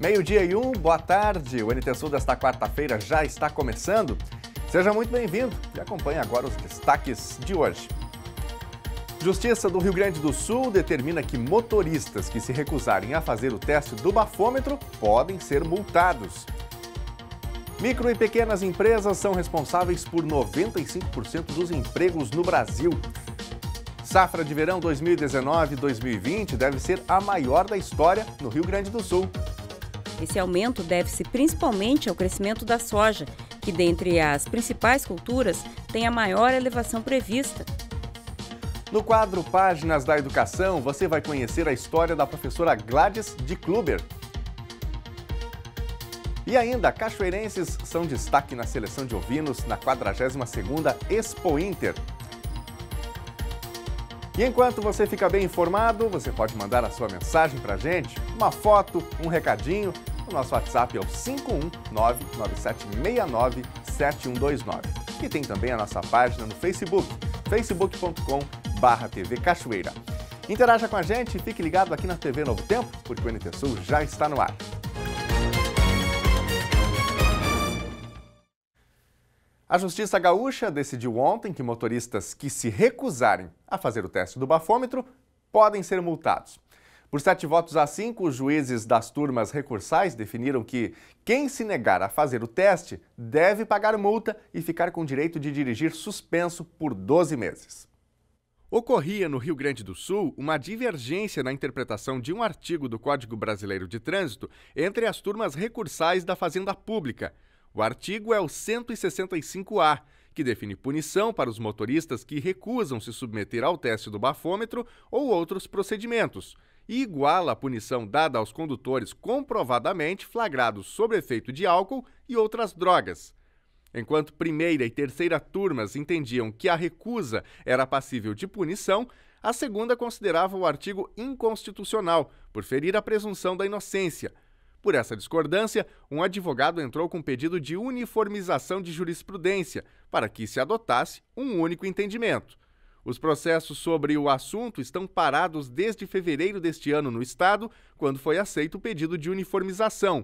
Meio-dia e 1, boa tarde. O NT Sul desta quarta-feira já está começando. Seja muito bem-vindo e acompanhe agora os destaques de hoje. Justiça do Rio Grande do Sul determina que motoristas que se recusarem a fazer o teste do bafômetro podem ser multados. Micro e pequenas empresas são responsáveis por 95% dos empregos no Brasil. Safra de verão 2019-2020 deve ser a maior da história no Rio Grande do Sul. Esse aumento deve-se principalmente ao crescimento da soja, que dentre as principais culturas tem a maior elevação prevista. No quadro Páginas da Educação, você vai conhecer a história da professora Gladys de Kluber. E ainda, cachoeirenses são destaque na seleção de ovinos na 42ª Expo Inter. E enquanto você fica bem informado, você pode mandar a sua mensagem pra gente, uma foto, um recadinho. O nosso WhatsApp é o 51997697129. E tem também a nossa página no Facebook, facebook.com/TV Cachoeira. Interaja com a gente e fique ligado aqui na TV Novo Tempo, porque o NT Sul já está no ar. A Justiça Gaúcha decidiu ontem que motoristas que se recusarem a fazer o teste do bafômetro podem ser multados. Por 7 votos a 5, os juízes das turmas recursais definiram que quem se negar a fazer o teste deve pagar multa e ficar com direito de dirigir suspenso por 12 meses. Ocorria no Rio Grande do Sul uma divergência na interpretação de um artigo do Código Brasileiro de Trânsito entre as turmas recursais da Fazenda Pública. O artigo é o 165A, que define punição para os motoristas que recusam se submeter ao teste do bafômetro ou outros procedimentos, e iguala a punição dada aos condutores comprovadamente flagrados sob efeito de álcool e outras drogas. Enquanto primeira e terceira turmas entendiam que a recusa era passível de punição, a segunda considerava o artigo inconstitucional, por ferir a presunção da inocência. Por essa discordância, um advogado entrou com pedido de uniformização de jurisprudência para que se adotasse um único entendimento. Os processos sobre o assunto estão parados desde fevereiro deste ano no Estado, quando foi aceito o pedido de uniformização.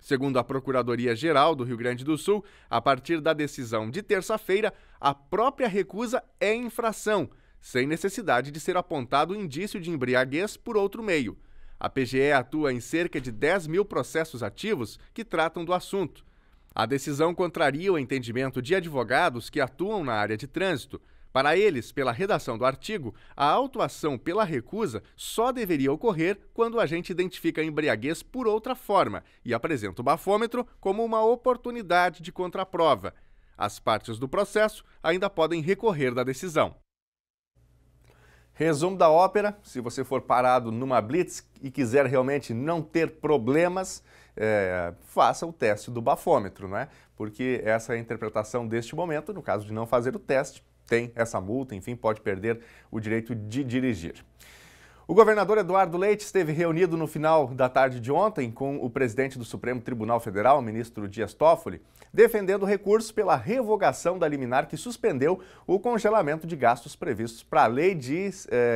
Segundo a Procuradoria-Geral do Rio Grande do Sul, a partir da decisão de terça-feira, a própria recusa é infração, sem necessidade de ser apontado indício de embriaguez por outro meio. A PGE atua em cerca de 10 mil processos ativos que tratam do assunto. A decisão contraria o entendimento de advogados que atuam na área de trânsito. Para eles, pela redação do artigo, a autuação pela recusa só deveria ocorrer quando o agente identifica a embriaguez por outra forma e apresenta o bafômetro como uma oportunidade de contraprova. As partes do processo ainda podem recorrer da decisão. Resumo da ópera: se você for parado numa blitz e quiser realmente não ter problemas, faça o teste do bafômetro, né? Porque essa é a interpretação deste momento. No caso de não fazer o teste, tem essa multa, enfim, pode perder o direito de dirigir. O governador Eduardo Leite esteve reunido no final da tarde de ontem com o presidente do Supremo Tribunal Federal, o ministro Dias Toffoli, defendendo o recurso pela revogação da liminar que suspendeu o congelamento de gastos previstos para a Lei de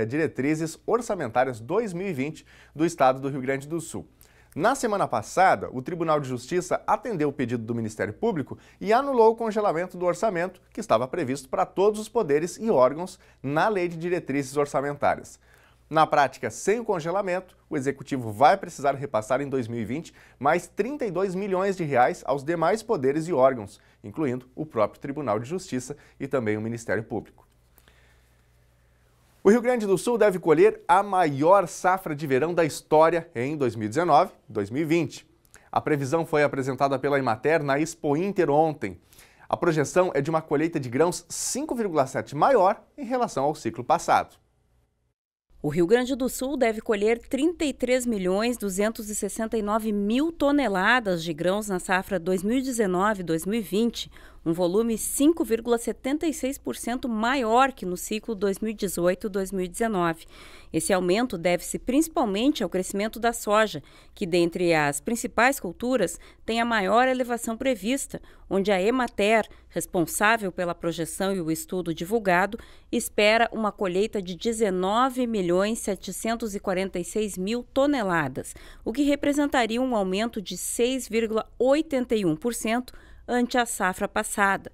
Diretrizes Orçamentárias 2020 do Estado do Rio Grande do Sul. Na semana passada, o Tribunal de Justiça atendeu o pedido do Ministério Público e anulou o congelamento do orçamento que estava previsto para todos os poderes e órgãos na Lei de Diretrizes Orçamentárias. Na prática, sem o congelamento, o Executivo vai precisar repassar em 2020 mais 32 milhões de reais aos demais poderes e órgãos, incluindo o próprio Tribunal de Justiça e também o Ministério Público. O Rio Grande do Sul deve colher a maior safra de verão da história em 2019-2020. A previsão foi apresentada pela Emater na Expo Inter ontem. A projeção é de uma colheita de grãos 5,7 maior em relação ao ciclo passado. O Rio Grande do Sul deve colher 33.269.000 toneladas de grãos na safra 2019-2020, um volume 5,76% maior que no ciclo 2018-2019. Esse aumento deve-se principalmente ao crescimento da soja, que dentre as principais culturas tem a maior elevação prevista, onde a Emater, responsável pela projeção e o estudo divulgado, espera uma colheita de 19.746.000 toneladas, o que representaria um aumento de 6,81% ante a safra passada.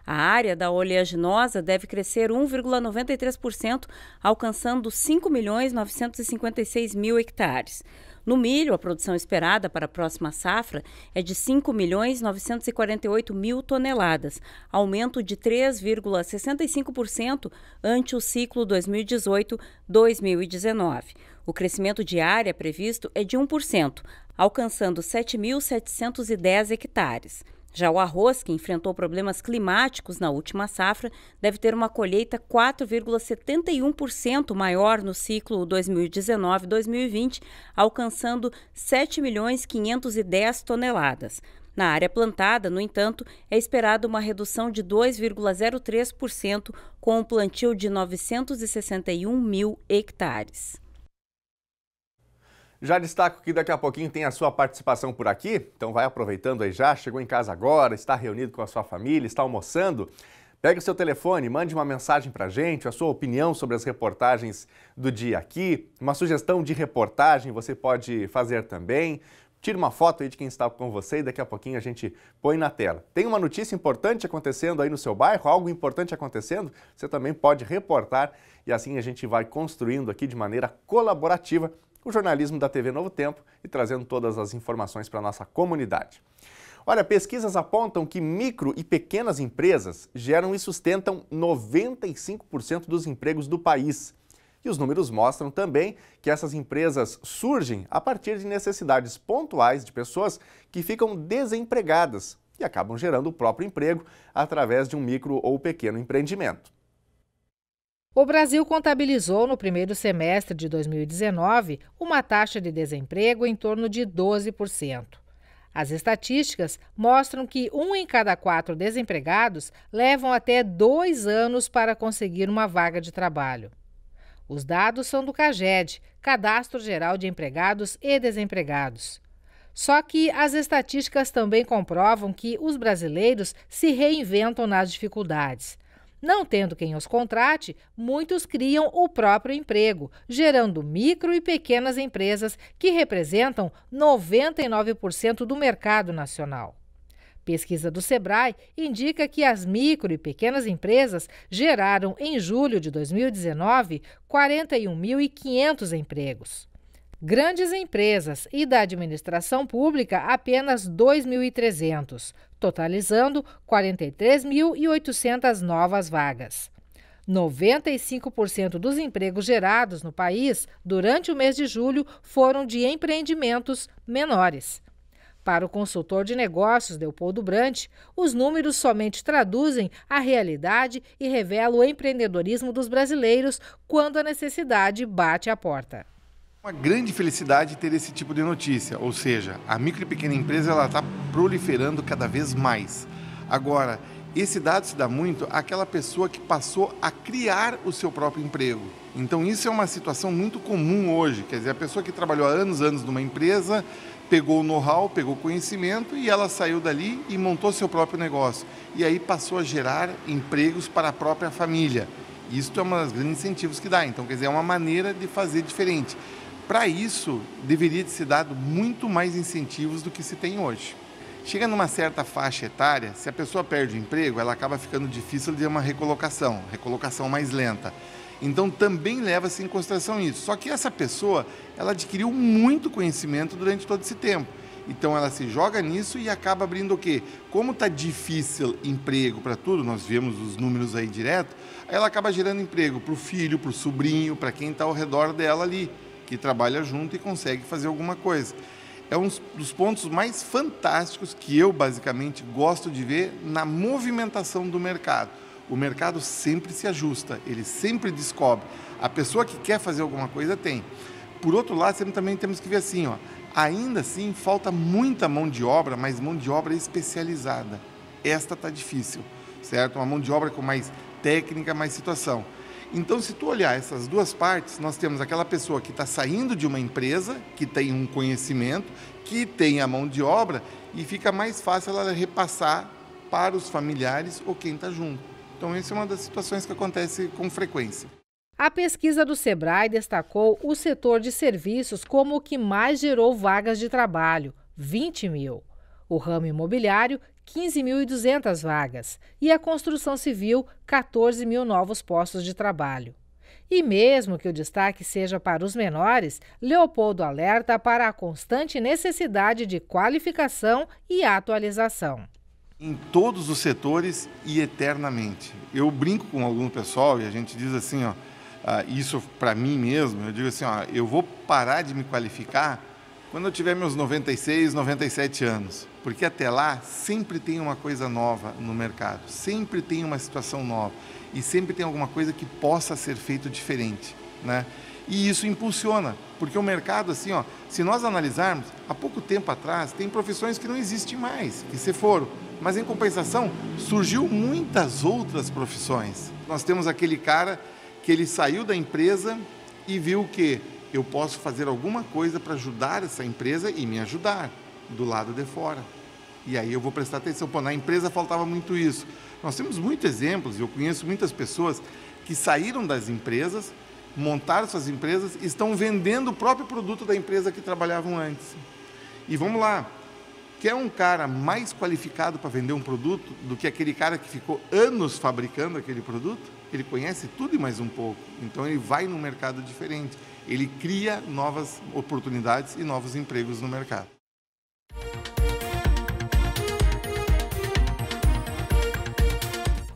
A área da oleaginosa deve crescer 1,93%, alcançando 5.956.000 hectares. No milho, a produção esperada para a próxima safra é de 5.948.000 toneladas, aumento de 3,65% ante o ciclo 2018-2019. O crescimento de área previsto é de 1%, alcançando 7.710 hectares. Já o arroz, que enfrentou problemas climáticos na última safra, deve ter uma colheita 4,71% maior no ciclo 2019-2020, alcançando 7.510 toneladas. Na área plantada, no entanto, é esperada uma redução de 2,03%, com um plantio de 961.000 hectares. Já destaco que daqui a pouquinho tem a sua participação por aqui, então vai aproveitando aí já, chegou em casa agora, está reunido com a sua família, está almoçando. Pegue o seu telefone, mande uma mensagem para a gente, a sua opinião sobre as reportagens do dia aqui, uma sugestão de reportagem você pode fazer também. Tire uma foto aí de quem está com você e daqui a pouquinho a gente põe na tela. Tem uma notícia importante acontecendo aí no seu bairro, algo importante acontecendo, você também pode reportar e assim a gente vai construindo aqui de maneira colaborativa o jornalismo da TV Novo Tempo e trazendo todas as informações para a nossa comunidade. Olha, pesquisas apontam que micro e pequenas empresas geram e sustentam 95% dos empregos do país. E os números mostram também que essas empresas surgem a partir de necessidades pontuais de pessoas que ficam desempregadas e acabam gerando o próprio emprego através de um micro ou pequeno empreendimento. O Brasil contabilizou no primeiro semestre de 2019 uma taxa de desemprego em torno de 12%. As estatísticas mostram que 1 em cada 4 desempregados levam até 2 anos para conseguir uma vaga de trabalho. Os dados são do CAGED, Cadastro Geral de Empregados e Desempregados. Só que as estatísticas também comprovam que os brasileiros se reinventam nas dificuldades. Não tendo quem os contrate, muitos criam o próprio emprego, gerando micro e pequenas empresas que representam 99% do mercado nacional. Pesquisa do Sebrae indica que as micro e pequenas empresas geraram, em julho de 2019, 41.500 empregos. Grandes empresas e da administração pública apenas 2.300, totalizando 43.800 novas vagas. 95% dos empregos gerados no país durante o mês de julho foram de empreendimentos menores. Para o consultor de negócios Leopoldo Brant, os números somente traduzem a realidade e revelam o empreendedorismo dos brasileiros quando a necessidade bate à porta. Uma grande felicidade ter esse tipo de notícia, ou seja, a micro e pequena empresa está proliferando cada vez mais. Agora, esse dado se dá muito àquela pessoa que passou a criar o seu próprio emprego. Então isso é uma situação muito comum hoje, quer dizer, a pessoa que trabalhou há anos numa empresa, pegou o know-how, pegou o conhecimento e ela saiu dali e montou seu próprio negócio. E aí passou a gerar empregos para a própria família. Isso é um dos grandes incentivos que dá, então quer dizer, é uma maneira de fazer diferente. Para isso, deveria ser dado muito mais incentivos do que se tem hoje. Chega numa certa faixa etária, se a pessoa perde o emprego, ela acaba ficando difícil de uma recolocação mais lenta. Então também leva-se em consideração isso. Só que essa pessoa, ela adquiriu muito conhecimento durante todo esse tempo. Então ela se joga nisso e acaba abrindo o quê? Como está difícil emprego para tudo, nós vemos os números aí direto, aí ela acaba gerando emprego para o filho, para o sobrinho, para quem está ao redor dela ali, que trabalha junto e consegue fazer alguma coisa. É um dos pontos mais fantásticos que eu, basicamente, gosto de ver na movimentação do mercado. O mercado sempre se ajusta, ele sempre descobre. A pessoa que quer fazer alguma coisa tem. Por outro lado, sempre também temos que ver assim, ainda assim falta muita mão de obra, mas mão de obra especializada. esta está difícil, certo? Uma mão de obra com mais técnica, mais situação. Então, se tu olhar essas duas partes, nós temos aquela pessoa que está saindo de uma empresa, que tem um conhecimento, que tem a mão de obra, e fica mais fácil ela repassar para os familiares ou quem está junto. Então, essa é uma das situações que acontece com frequência. A pesquisa do Sebrae destacou o setor de serviços como o que mais gerou vagas de trabalho, 20 mil. O ramo imobiliário, 15.200 vagas. E a construção civil, 14 mil novos postos de trabalho. E mesmo que o destaque seja para os menores, Leopoldo alerta para a constante necessidade de qualificação e atualização. Em todos os setores e eternamente. Eu brinco com algum pessoal e a gente diz assim, ó, isso para mim mesmo, eu digo assim, ó, eu vou parar de me qualificar quando eu tiver meus 96, 97 anos, porque até lá sempre tem uma coisa nova no mercado, sempre tem uma situação nova e sempre tem alguma coisa que possa ser feito diferente, né? E isso impulsiona, porque o mercado, assim, ó, se nós analisarmos, há pouco tempo atrás, tem profissões que não existem mais, que se foram, mas em compensação, surgiu muitas outras profissões. Nós temos aquele cara que ele saiu da empresa e viu que eu posso fazer alguma coisa para ajudar essa empresa e me ajudar do lado de fora. E aí eu vou prestar atenção. Pô, na empresa faltava muito isso. Nós temos muitos exemplos, eu conheço muitas pessoas que saíram das empresas, montaram suas empresas e estão vendendo o próprio produto da empresa que trabalhavam antes. E vamos lá, quer um cara mais qualificado para vender um produto do que aquele cara que ficou anos fabricando aquele produto? Ele conhece tudo e mais um pouco, então ele vai num mercado diferente, ele cria novas oportunidades e novos empregos no mercado.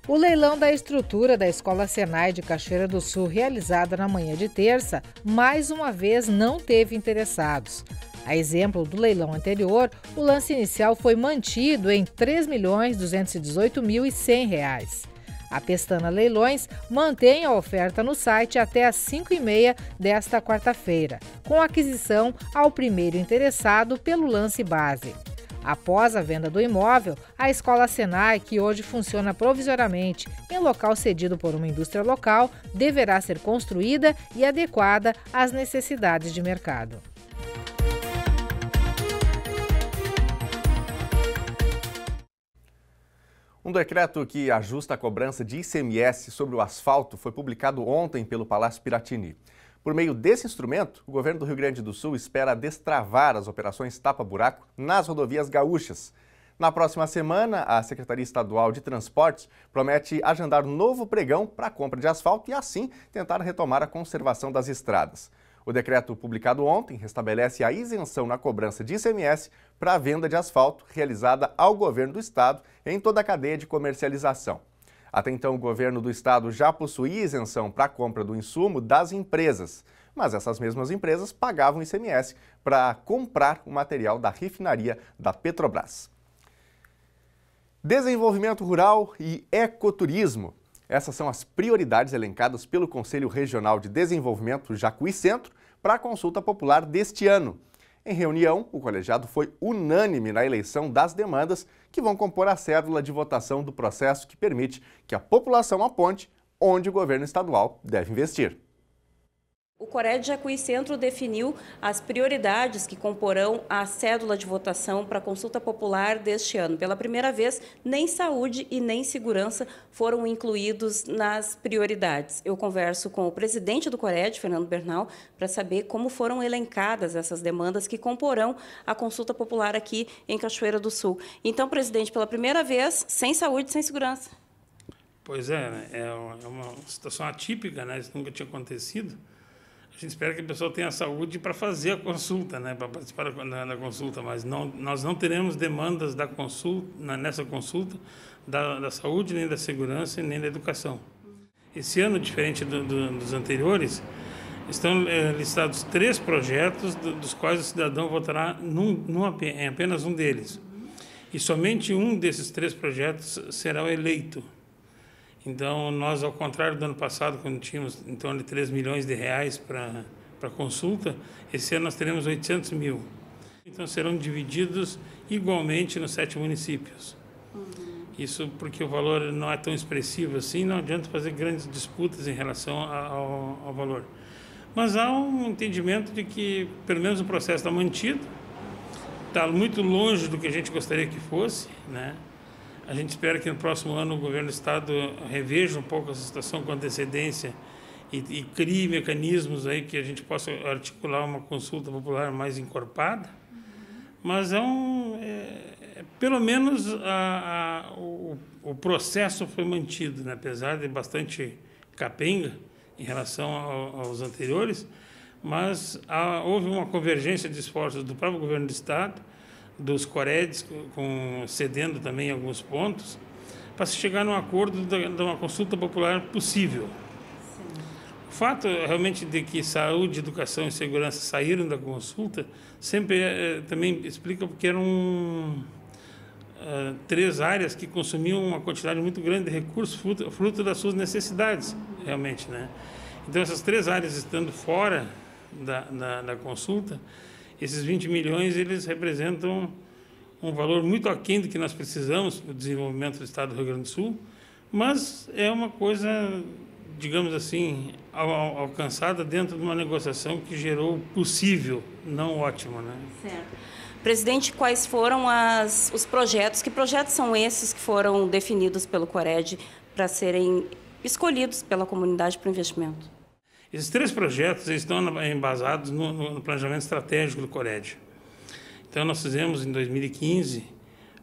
O leilão da estrutura da Escola Senai de Cachoeira do Sul, realizada na manhã de terça, mais uma vez não teve interessados. A exemplo do leilão anterior, o lance inicial foi mantido em R$ 3.218.100. A Pestana Leilões mantém a oferta no site até às 5h30 desta quarta-feira, com aquisição ao primeiro interessado pelo lance base. Após a venda do imóvel, a Escola Senai, que hoje funciona provisoriamente em local cedido por uma indústria local, deverá ser construída e adequada às necessidades de mercado. Um decreto que ajusta a cobrança de ICMS sobre o asfalto foi publicado ontem pelo Palácio Piratini. Por meio desse instrumento, o governo do Rio Grande do Sul espera destravar as operações tapa-buraco nas rodovias gaúchas. Na próxima semana, a Secretaria Estadual de Transportes promete agendar um novo pregão para a compra de asfalto e, assim, tentar retomar a conservação das estradas. O decreto publicado ontem restabelece a isenção na cobrança de ICMS para a venda de asfalto realizada ao governo do estado em toda a cadeia de comercialização. Até então, o governo do estado já possuía isenção para a compra do insumo das empresas, mas essas mesmas empresas pagavam ICMS para comprar o material da refinaria da Petrobras. Desenvolvimento rural e ecoturismo. Essas são as prioridades elencadas pelo Conselho Regional de Desenvolvimento Jacuí Centro para a consulta popular deste ano. Em reunião, o colegiado foi unânime na eleição das demandas que vão compor a cédula de votação do processo que permite que a população aponte onde o governo estadual deve investir. O CORED Jacuí Centro definiu as prioridades que comporão a cédula de votação para a consulta popular deste ano. Pela primeira vez, nem saúde e nem segurança foram incluídos nas prioridades. Eu converso com o presidente do CORED, Fernando Bernal, para saber como foram elencadas essas demandas que comporão a consulta popular aqui em Cachoeira do Sul. Então, presidente, pela primeira vez, sem saúde e sem segurança. Pois é uma situação atípica, né? Isso nunca tinha acontecido. A gente espera que a pessoa tenha saúde para fazer a consulta, né, para participar da consulta, mas nós não teremos demandas da consulta, nessa consulta da saúde, nem da segurança, nem da educação. Esse ano, diferente dos anteriores, estão listados 3 projetos, dos quais o cidadão votará em apenas um deles. E somente um desses 3 projetos será eleito. Então, nós, ao contrário do ano passado, quando tínhamos em torno de 3 milhões de reais para consulta, esse ano nós teremos 800 mil. Então, serão divididos igualmente nos 7 municípios. Isso porque o valor não é tão expressivo assim, não adianta fazer grandes disputas em relação ao valor. Mas há um entendimento de que, pelo menos, o processo está mantido, está muito longe do que a gente gostaria que fosse, né? A gente espera que no próximo ano o governo do Estado reveja um pouco essa situação com antecedência e crie mecanismos aí que a gente possa articular uma consulta popular mais encorpada. Mas pelo menos o processo foi mantido, né? Apesar de bastante capenga em relação aos anteriores, mas houve uma convergência de esforços do próprio governo do Estado, dos Coreds, cedendo também em alguns pontos, para se chegar num acordo de uma consulta popular possível. Sim. O fato realmente de que saúde, educação e segurança saíram da consulta sempre também explica porque eram 3 áreas que consumiam uma quantidade muito grande de recursos fruto das suas necessidades, realmente, né? Então, essas 3 áreas estando fora da consulta, esses 20 milhões, eles representam um valor muito aquém do que nós precisamos para o desenvolvimento do Estado do Rio Grande do Sul, mas é uma coisa, digamos assim, alcançada dentro de uma negociação que gerou o possível, não ótimo, né? Certo. Presidente, quais foram os projetos? Que projetos são esses que foram definidos pelo Cored para serem escolhidos pela comunidade para o investimento? Esses 3 projetos estão embasados no planejamento estratégico do Cored. Então, nós fizemos em 2015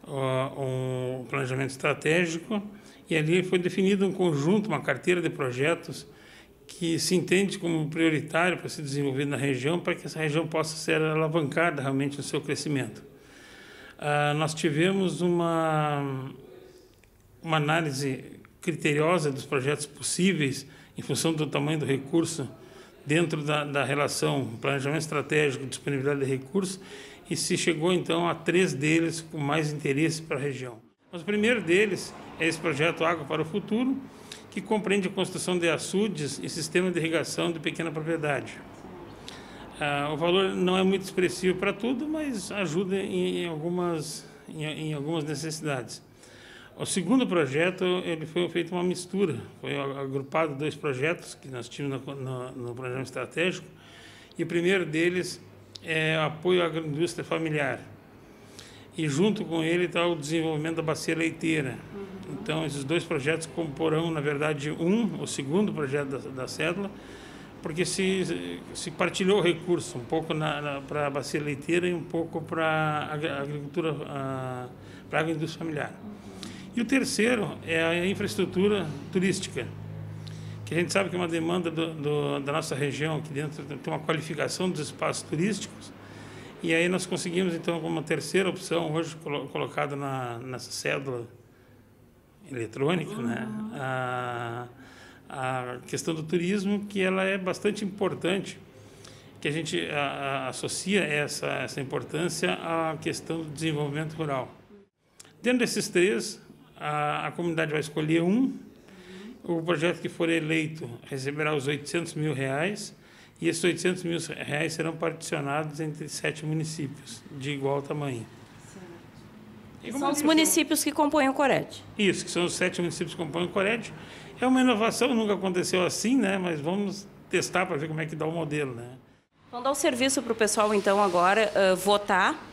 um planejamento estratégico e ali foi definido um conjunto, uma carteira de projetos que se entende como prioritário para ser desenvolvido na região, para que essa região possa ser alavancada realmente no seu crescimento. Nós tivemos uma análise criteriosa dos projetos possíveis em função do tamanho do recurso dentro da relação planejamento estratégico e disponibilidade de recursos, e se chegou então a 3 deles com mais interesse para a região. Mas o primeiro deles é esse projeto Água para o Futuro, que compreende a construção de açudes e sistema de irrigação de pequena propriedade. O valor não é muito expressivo para tudo, mas ajuda em algumas necessidades. O segundo projeto, ele foi feito uma mistura, foi agrupado 2 projetos que nós tínhamos no planejamento estratégico, e o primeiro deles é apoio à agroindústria familiar. E junto com ele está o desenvolvimento da bacia leiteira. Então, esses 2 projetos comporão, na verdade, o segundo projeto da cédula, porque se partilhou o recurso, um pouco para a bacia leiteira e um pouco para a agricultura, para a agroindústria familiar. E o terceiro é a infraestrutura turística, que a gente sabe que é uma demanda da nossa região aqui dentro, tem uma qualificação dos espaços turísticos, e aí nós conseguimos, então, como uma terceira opção, hoje colocada nessa cédula eletrônica, né, a questão do turismo, que ela é bastante importante, que a gente associa essa importância à questão do desenvolvimento rural. Dentro desses 3, a comunidade vai escolher o projeto que for eleito receberá os R$800 mil, e esses R$800 mil serão particionados entre 7 municípios de igual tamanho. São os municípios que compõem o Cored. Isso, que são os 7 municípios que compõem o Cored. É uma inovação, nunca aconteceu assim, né? Mas vamos testar para ver como é que dá o modelo, né? Vamos dar o serviço para o pessoal, então, agora votar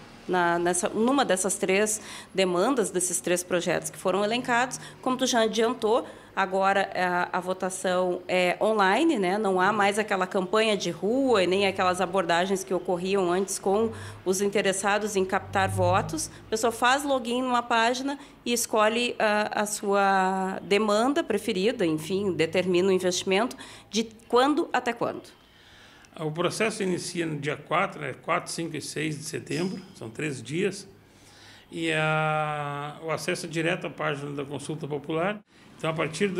numa dessas 3 demandas, desses 3 projetos que foram elencados. Como tu já adiantou, agora a votação é online, né? Não há mais aquela campanha de rua e nem aquelas abordagens que ocorriam antes com os interessados em captar votos. A pessoa faz login numa página e escolhe a sua demanda preferida, enfim, determina o investimento de quando até quando. O processo inicia no dia 4, 5 e 6 de setembro, são 3 dias, e o acesso é direto à página da consulta popular. Então, a partir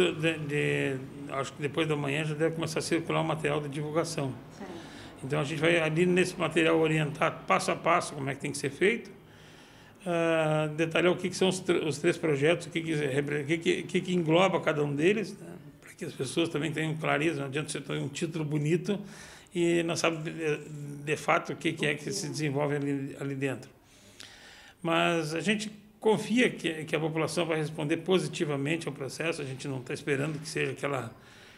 acho que depois da manhã já deve começar a circular um material de divulgação. Certo. Então, a gente vai ali nesse material orientar passo a passo como é que tem que ser feito, detalhar o que são os 3 projetos, o que engloba cada um deles, né, para que as pessoas também tenham clareza. Não adianta você ter um título bonito e não sabe de fato o que é que se desenvolve ali dentro. Mas a gente confia que a população vai responder positivamente ao processo. A gente não está esperando que seja aquela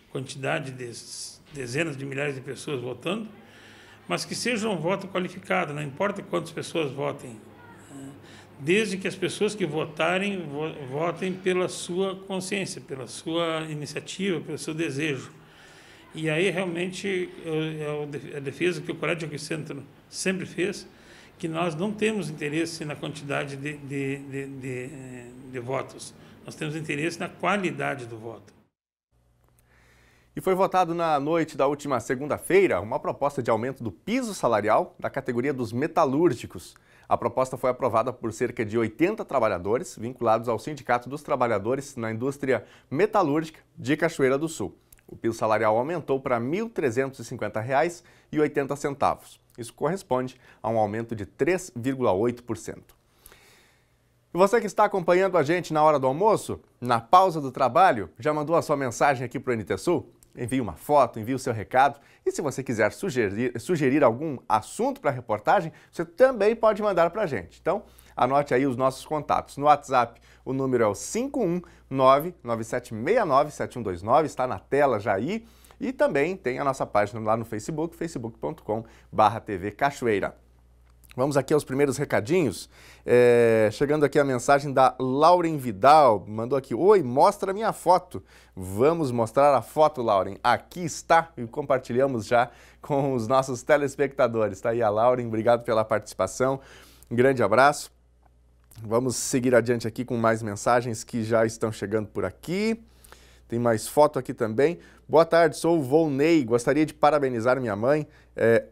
quantidade de dezenas de milhares de pessoas votando, mas que seja um voto qualificado, não importa quantas pessoas votem, desde que as pessoas que votarem, votem pela sua consciência, pela sua iniciativa, pelo seu desejo. E aí, realmente, a defesa que o Colégio Joaquim Centro sempre fez, que nós não temos interesse na quantidade de votos, nós temos interesse na qualidade do voto. E foi votado na noite da última segunda-feira uma proposta de aumento do piso salarial da categoria dos metalúrgicos. A proposta foi aprovada por cerca de 80 trabalhadores vinculados ao Sindicato dos Trabalhadores na Indústria Metalúrgica de Cachoeira do Sul. O piso salarial aumentou para R$ 1.350,80. Isso corresponde a um aumento de 3,8%. E você que está acompanhando a gente na hora do almoço, na pausa do trabalho, já mandou a sua mensagem aqui para o NT Sul? Envie uma foto, envie o seu recado. E se você quiser sugerir algum assunto para a reportagem, você também pode mandar para a gente. Então, anote aí os nossos contatos. No WhatsApp, o número é o 51997697129, está na tela já aí. E também tem a nossa página lá no Facebook, facebook.com/TV Cachoeira. Vamos aqui aos primeiros recadinhos. Chegando aqui a mensagem da Lauren Vidal, mandou aqui: oi, mostra a minha foto. Vamos mostrar a foto, Lauren. Aqui está, e compartilhamos já com os nossos telespectadores. Está aí a Lauren, obrigado pela participação. Um grande abraço. Vamos seguir adiante aqui com mais mensagens que já estão chegando por aqui. Tem mais foto aqui também. Boa tarde, sou o Volney. Gostaria de parabenizar minha mãe,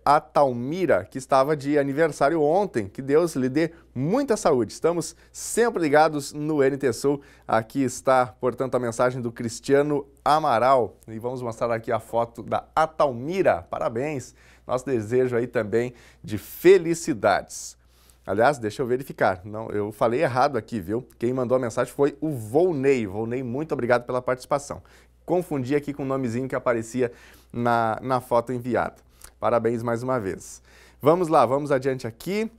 a Talmira, que estava de aniversário ontem. Que Deus lhe dê muita saúde. Estamos sempre ligados no NT Sul. Aqui está, portanto, a mensagem do Cristiano Amaral. E vamos mostrar aqui a foto da Atalmira. Parabéns. Nosso desejo aí também de felicidades. Aliás, deixa eu verificar. Não, eu falei errado aqui, viu? Quem mandou a mensagem foi o Volney. Volney, muito obrigado pela participação. Confundi aqui com o nomezinho que aparecia na foto enviada. Parabéns mais uma vez. Vamos lá, vamos adiante aqui.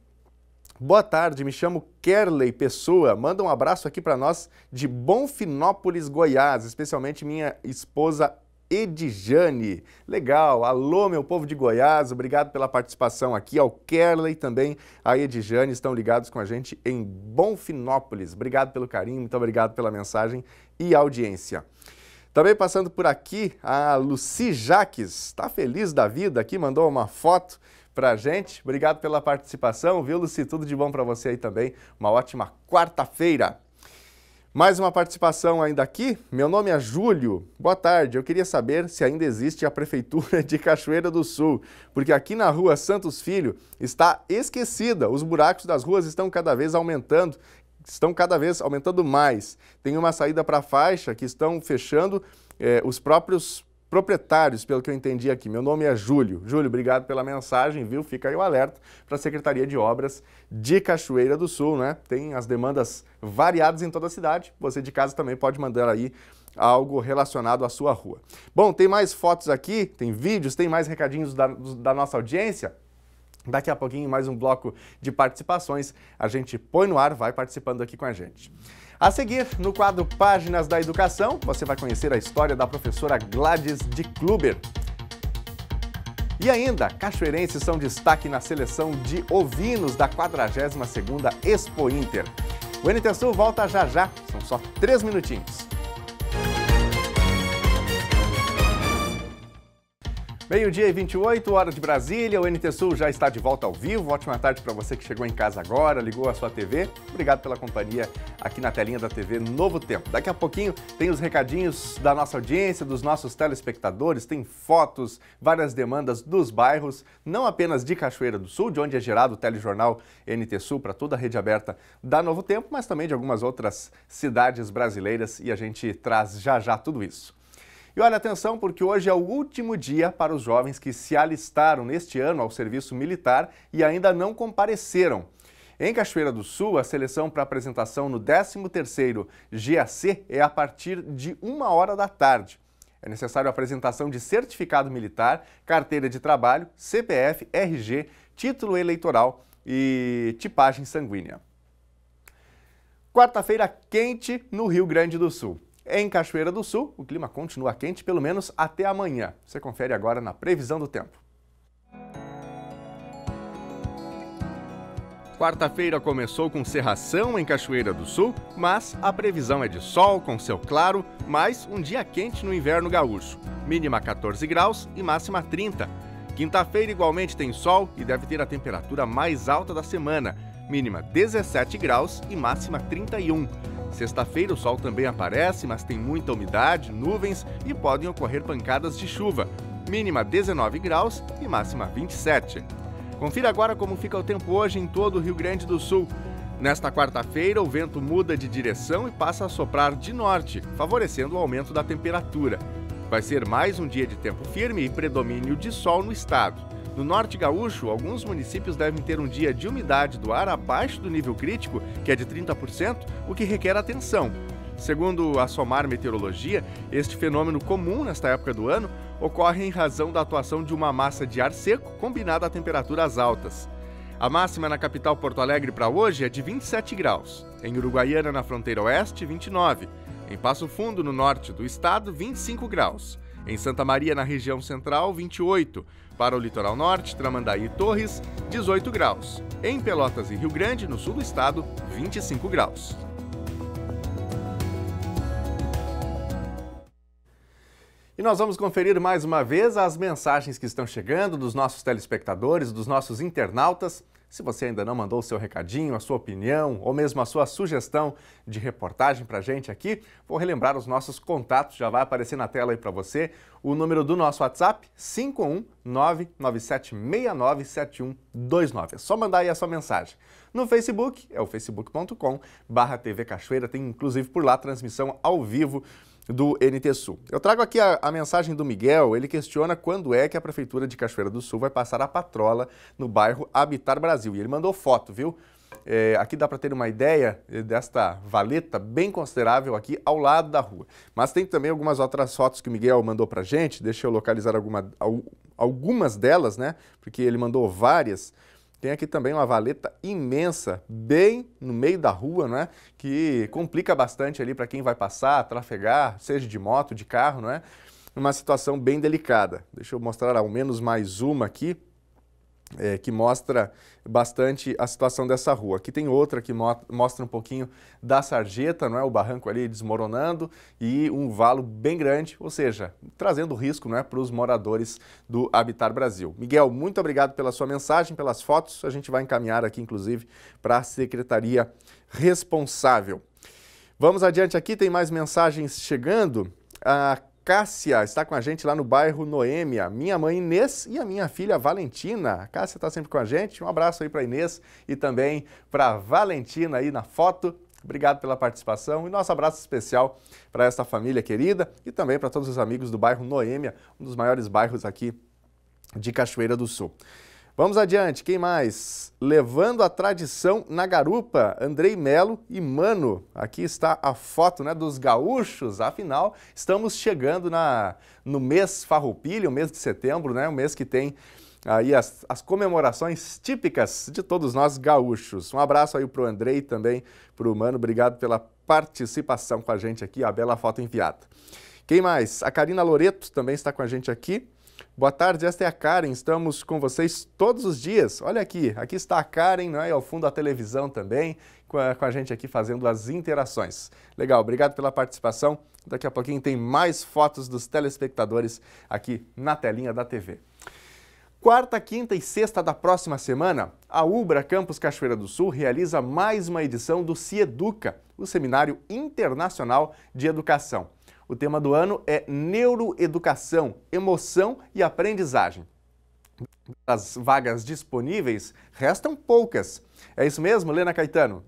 Boa tarde, me chamo Kerley Pessoa. Manda um abraço aqui para nós de Bonfinópolis, Goiás, especialmente minha esposa Edjane. Legal, alô meu povo de Goiás, obrigado pela participação aqui, ao Kerley também, a Edjane, estão ligados com a gente em Bonfinópolis. Obrigado pelo carinho, muito obrigado pela mensagem e audiência. Também passando por aqui, a Lucy Jaques, está feliz da vida aqui, mandou uma foto pra gente. Obrigado pela participação, viu, Lucy? Tudo de bom para você aí também. Uma ótima quarta-feira. Mais uma participação ainda aqui. Meu nome é Júlio. Boa tarde. Eu queria saber se ainda existe a Prefeitura de Cachoeira do Sul, porque aqui na rua Santos Filho está esquecida. Os buracos das ruas estão cada vez aumentando mais. Tem uma saída para a faixa que estão fechando os próprios proprietários, pelo que eu entendi aqui. Meu nome é Júlio. Júlio, obrigado pela mensagem, viu? Fica aí o alerta para a Secretaria de Obras de Cachoeira do Sul, né? Tem as demandas variadas em toda a cidade. Você de casa também pode mandar aí algo relacionado à sua rua. Bom, tem mais fotos aqui, tem vídeos, tem mais recadinhos da nossa audiência. Daqui a pouquinho, mais um bloco de participações. A gente põe no ar, vai participando aqui com a gente. A seguir, no quadro Páginas da Educação, você vai conhecer a história da professora Gladys de Kluber. E ainda, cachoeirenses são destaque na seleção de ovinos da 42ª Expo Inter. O NT Sul volta já já, são só 3 minutinhos. Meio-dia e 28, hora de Brasília, o NT Sul já está de volta ao vivo. Ótima tarde para você que chegou em casa agora, ligou a sua TV. Obrigado pela companhia aqui na telinha da TV Novo Tempo. Daqui a pouquinho tem os recadinhos da nossa audiência, dos nossos telespectadores, tem fotos, várias demandas dos bairros, não apenas de Cachoeira do Sul, de onde é gerado o telejornal NT Sul para toda a rede aberta da Novo Tempo, mas também de algumas outras cidades brasileiras e a gente traz já já tudo isso. E olha, atenção, porque hoje é o último dia para os jovens que se alistaram neste ano ao serviço militar e ainda não compareceram. Em Cachoeira do Sul, a seleção para apresentação no 13º GAC é a partir de 1h da tarde. É necessário a apresentação de certificado militar, carteira de trabalho, CPF, RG, título eleitoral e tipagem sanguínea. Quarta-feira quente no Rio Grande do Sul. Em Cachoeira do Sul, o clima continua quente pelo menos até amanhã. Você confere agora na previsão do tempo. Quarta-feira começou com cerração em Cachoeira do Sul, mas a previsão é de sol com céu claro, mais um dia quente no inverno gaúcho. Mínima 14 graus e máxima 30. Quinta-feira igualmente tem sol e deve ter a temperatura mais alta da semana. Mínima 17 graus e máxima 31. Sexta-feira o sol também aparece, mas tem muita umidade, nuvens e podem ocorrer pancadas de chuva. Mínima 19 graus e máxima 27. Confira agora como fica o tempo hoje em todo o Rio Grande do Sul. Nesta quarta-feira, o vento muda de direção e passa a soprar de norte, favorecendo o aumento da temperatura. Vai ser mais um dia de tempo firme e predomínio de sol no estado. No norte gaúcho, alguns municípios devem ter um dia de umidade do ar abaixo do nível crítico, que é de 30%, o que requer atenção. Segundo a SOMAR Meteorologia, este fenômeno comum nesta época do ano ocorre em razão da atuação de uma massa de ar seco combinada a temperaturas altas. A máxima na capital Porto Alegre para hoje é de 27 graus. Em Uruguaiana, na fronteira oeste, 29. Em Passo Fundo, no norte do estado, 25 graus. Em Santa Maria, na região central, 28. Para o litoral norte, Tramandaí e Torres, 18 graus. Em Pelotas e Rio Grande, no sul do estado, 25 graus. E nós vamos conferir mais uma vez as mensagens que estão chegando dos nossos telespectadores, dos nossos internautas. Se você ainda não mandou o seu recadinho, a sua opinião ou mesmo a sua sugestão de reportagem para a gente aqui, vou relembrar os nossos contatos, já vai aparecer na tela aí para você. O número do nosso WhatsApp, 51997697129. É só mandar aí a sua mensagem. No Facebook, é o facebook.com/TV Cachoeira, tem inclusive por lá transmissão ao vivo do NT Sul. Eu trago aqui a mensagem do Miguel. Ele questiona quando é que a Prefeitura de Cachoeira do Sul vai passar a patrola no bairro Habitar Brasil. E ele mandou foto, viu? Aqui dá para ter uma ideia desta valeta bem considerável aqui ao lado da rua. Mas tem também algumas outras fotos que o Miguel mandou para a gente. Deixa eu localizar algumas delas, né? Porque ele mandou várias. Tem aqui também uma valeta imensa, bem no meio da rua, né? Que complica bastante ali para quem vai passar, trafegar, seja de moto, de carro, não é? Uma situação bem delicada. Deixa eu mostrar ao menos mais uma aqui, que mostra bastante a situação dessa rua. Aqui tem outra que mostra um pouquinho da sarjeta, não é? O barranco ali desmoronando e um valo bem grande, ou seja, trazendo risco, não é, para os moradores do Habitar Brasil. Miguel, muito obrigado pela sua mensagem, pelas fotos. A gente vai encaminhar aqui, inclusive, para a secretaria responsável. Vamos adiante aqui, tem mais mensagens chegando. A Cássia está com a gente lá no bairro Noêmia, minha mãe Inês e a minha filha Valentina. A Cássia está sempre com a gente, um abraço aí para Inês e também para a Valentina aí na foto. Obrigado pela participação e nosso abraço especial para esta família querida e também para todos os amigos do bairro Noêmia, um dos maiores bairros aqui de Cachoeira do Sul. Vamos adiante, quem mais? Levando a tradição na garupa, Andrei Melo e Mano. Aqui está a foto, né, dos gaúchos, afinal, estamos chegando no mês farroupilha, o mês de setembro, né, o mês que tem aí as comemorações típicas de todos nós gaúchos. Um abraço aí para o Andrei e também para o Mano, obrigado pela participação com a gente aqui, a bela foto enviada. Quem mais? A Karina Loreto também está com a gente aqui. Boa tarde, esta é a Karen, estamos com vocês todos os dias. Olha aqui está a Karen, não é? Ao fundo a televisão também, com a gente aqui fazendo as interações. Legal, obrigado pela participação. Daqui a pouquinho tem mais fotos dos telespectadores aqui na telinha da TV. Quarta, quinta e sexta da próxima semana, a Ubra Campus Cachoeira do Sul realiza mais uma edição do CIEDUCA, o Seminário Internacional de Educação. O tema do ano é Neuroeducação, Emoção e Aprendizagem. As vagas disponíveis restam poucas. É isso mesmo, Lena Caetano?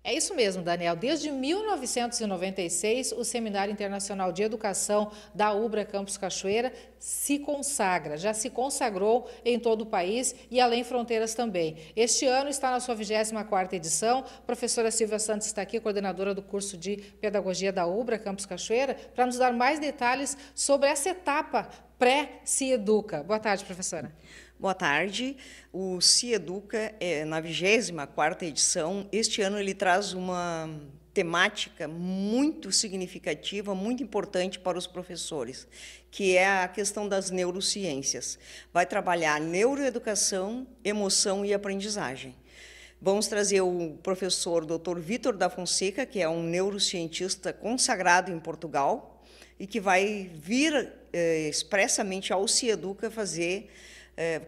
É isso mesmo, Daniel. Desde 1996, o Seminário Internacional de Educação da Ubra Campus Cachoeira se consagra, já se consagrou em todo o país e além fronteiras também. Este ano está na sua 24ª edição. A professora Silvia Santos está aqui, coordenadora do curso de Pedagogia da Ubra Campus Cachoeira, para nos dar mais detalhes sobre essa etapa pré-CIEDUCA. Boa tarde, professora. Boa tarde. O CIEDUCA, na 24ª edição, este ano ele traz uma temática muito significativa, muito importante para os professores, que é a questão das neurociências. Vai trabalhar neuroeducação, emoção e aprendizagem. Vamos trazer o professor Dr. Vítor da Fonseca, que é um neurocientista consagrado em Portugal e que vai vir expressamente ao CIEDUCA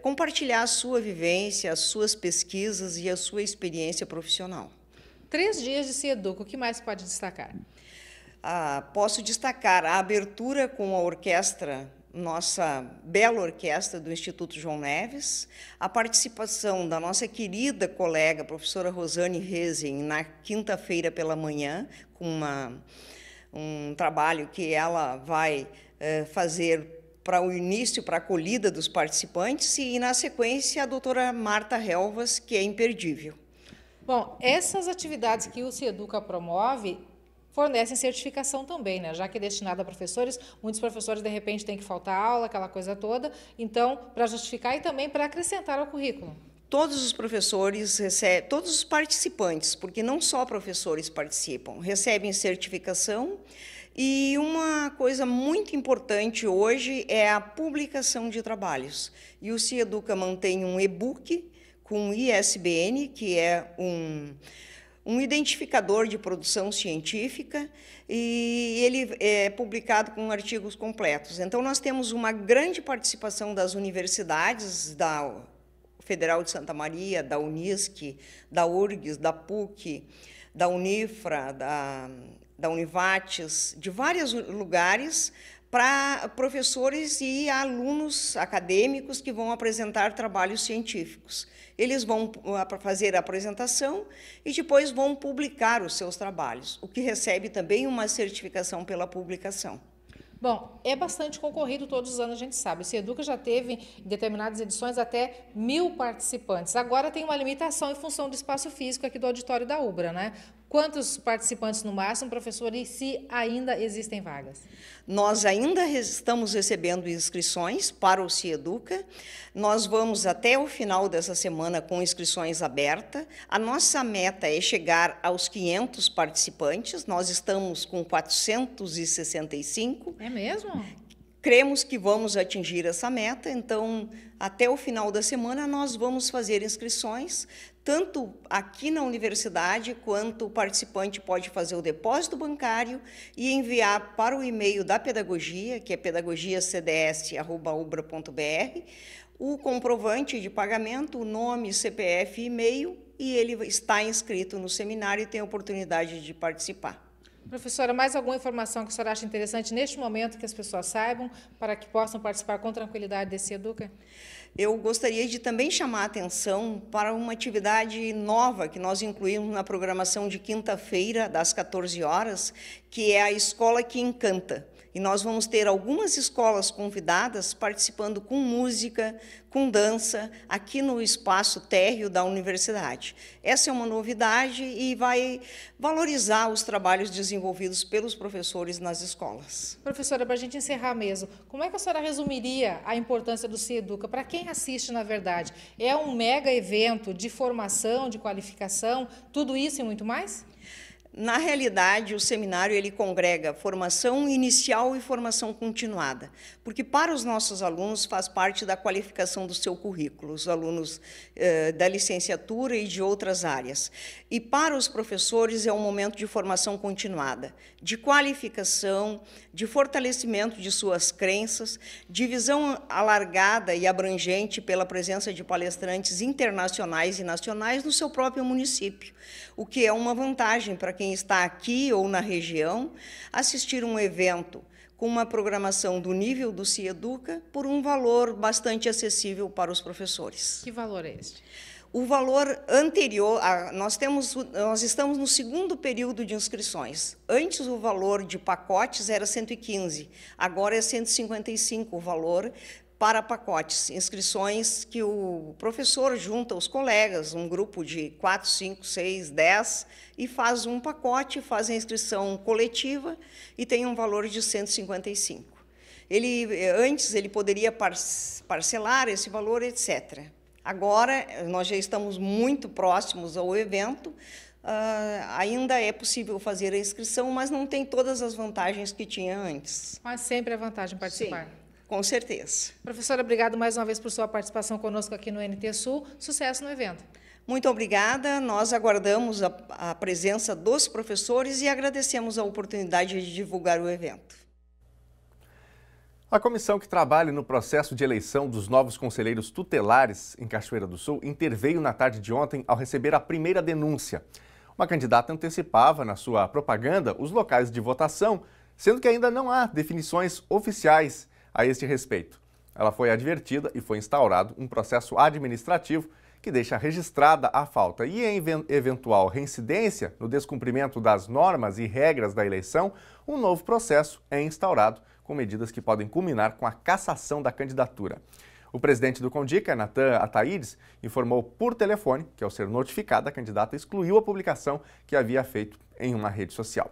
compartilhar a sua vivência, as suas pesquisas e a sua experiência profissional. 3 dias de CIEDUCA, o que mais pode destacar? Posso destacar a abertura com a orquestra, nossa bela orquestra do Instituto João Neves, a participação da nossa querida colega, professora Rosane Rezin, na quinta-feira pela manhã, com um trabalho que ela vai fazer para o início, para a acolhida dos participantes, e, na sequência, a doutora Marta Helvas, que é imperdível. Bom, essas atividades que o CIEDUCA promove fornecem certificação também, né? Já que é destinada a professores, muitos professores, de repente, têm que faltar aula, aquela coisa toda. Então, para justificar e também para acrescentar ao currículo. Todos os professores recebem, todos os participantes, porque não só professores participam, recebem certificação. E uma coisa muito importante hoje é a publicação de trabalhos. E o CIEDUCA mantém um e-book com ISBN, que é um identificador de produção científica, e ele é publicado com artigos completos. Então, nós temos uma grande participação das universidades, da Federal de Santa Maria, da Unisc, da URGS, da PUC, da Unifra, da Univates, de vários lugares, para professores e alunos acadêmicos que vão apresentar trabalhos científicos. Eles vão fazer a apresentação e depois vão publicar os seus trabalhos, o que recebe também uma certificação pela publicação. Bom, é bastante concorrido todos os anos, a gente sabe. O CIEDUCA já teve, em determinadas edições, até 1000 participantes. Agora tem uma limitação em função do espaço físico aqui do auditório da UBRA, né? Quantos participantes no máximo, professor, e se ainda existem vagas? Nós ainda estamos recebendo inscrições para o CIEDUCA. Nós vamos até o final dessa semana com inscrições abertas. A nossa meta é chegar aos 500 participantes. Nós estamos com 465. É mesmo? Cremos que vamos atingir essa meta, então, até o final da semana, nós vamos fazer inscrições, tanto aqui na universidade, quanto o participante pode fazer o depósito bancário e enviar para o e-mail da pedagogia, que é pedagogiacds@ubra.br, o comprovante de pagamento, o nome, CPF e e-mail, e ele está inscrito no seminário e tem a oportunidade de participar. Professora, mais alguma informação que a senhora acha interessante neste momento que as pessoas saibam para que possam participar com tranquilidade desse CIEDUCA? Eu gostaria de também chamar a atenção para uma atividade nova que nós incluímos na programação de quinta-feira, das 14 horas, que é a Escola que Encanta. E nós vamos ter algumas escolas convidadas participando com música, com dança, aqui no espaço térreo da universidade. Essa é uma novidade e vai valorizar os trabalhos desenvolvidos pelos professores nas escolas. Professora, para a gente encerrar mesmo, como é que a senhora resumiria a importância do CIEDUCA? Para quem assiste, na verdade, é um mega evento de formação, de qualificação, tudo isso e muito mais? Na realidade, o seminário ele congrega formação inicial e formação continuada, porque para os nossos alunos faz parte da qualificação do seu currículo, os alunos da licenciatura e de outras áreas. E para os professores é um momento de formação continuada, de qualificação, de fortalecimento de suas crenças, de visão alargada e abrangente pela presença de palestrantes internacionais e nacionais no seu próprio município, o que é uma vantagem para quem está aqui ou na região, assistir um evento com uma programação do nível do CIEDUCA por um valor bastante acessível para os professores. Que valor é este? O valor anterior, nós estamos no segundo período de inscrições. Antes o valor de pacotes era 115, agora é 155 o valor para pacotes, inscrições que o professor junta os colegas, um grupo de 4, 5, 6, 10, e faz um pacote, faz a inscrição coletiva e tem um valor de 155. Antes ele poderia parcelar esse valor, etc. Agora, nós já estamos muito próximos ao evento, ainda é possível fazer a inscrição, mas não tem todas as vantagens que tinha antes. Mas sempre é vantagem participar. Sim, com certeza. Professora, obrigado mais uma vez por sua participação conosco aqui no NT Sul. Sucesso no evento. Muito obrigada. Nós aguardamos a presença dos professores e agradecemos a oportunidade de divulgar o evento. A comissão que trabalha no processo de eleição dos novos conselheiros tutelares em Cachoeira do Sul interveio na tarde de ontem ao receber a primeira denúncia. Uma candidata antecipava na sua propaganda os locais de votação, sendo que ainda não há definições oficiais a este respeito. Ela foi advertida e foi instaurado um processo administrativo que deixa registrada a falta e, em eventual reincidência no descumprimento das normas e regras da eleição, um novo processo é instaurado com medidas que podem culminar com a cassação da candidatura. O presidente do Condica, Natan Ataídes, informou por telefone que, ao ser notificada, a candidata excluiu a publicação que havia feito em uma rede social.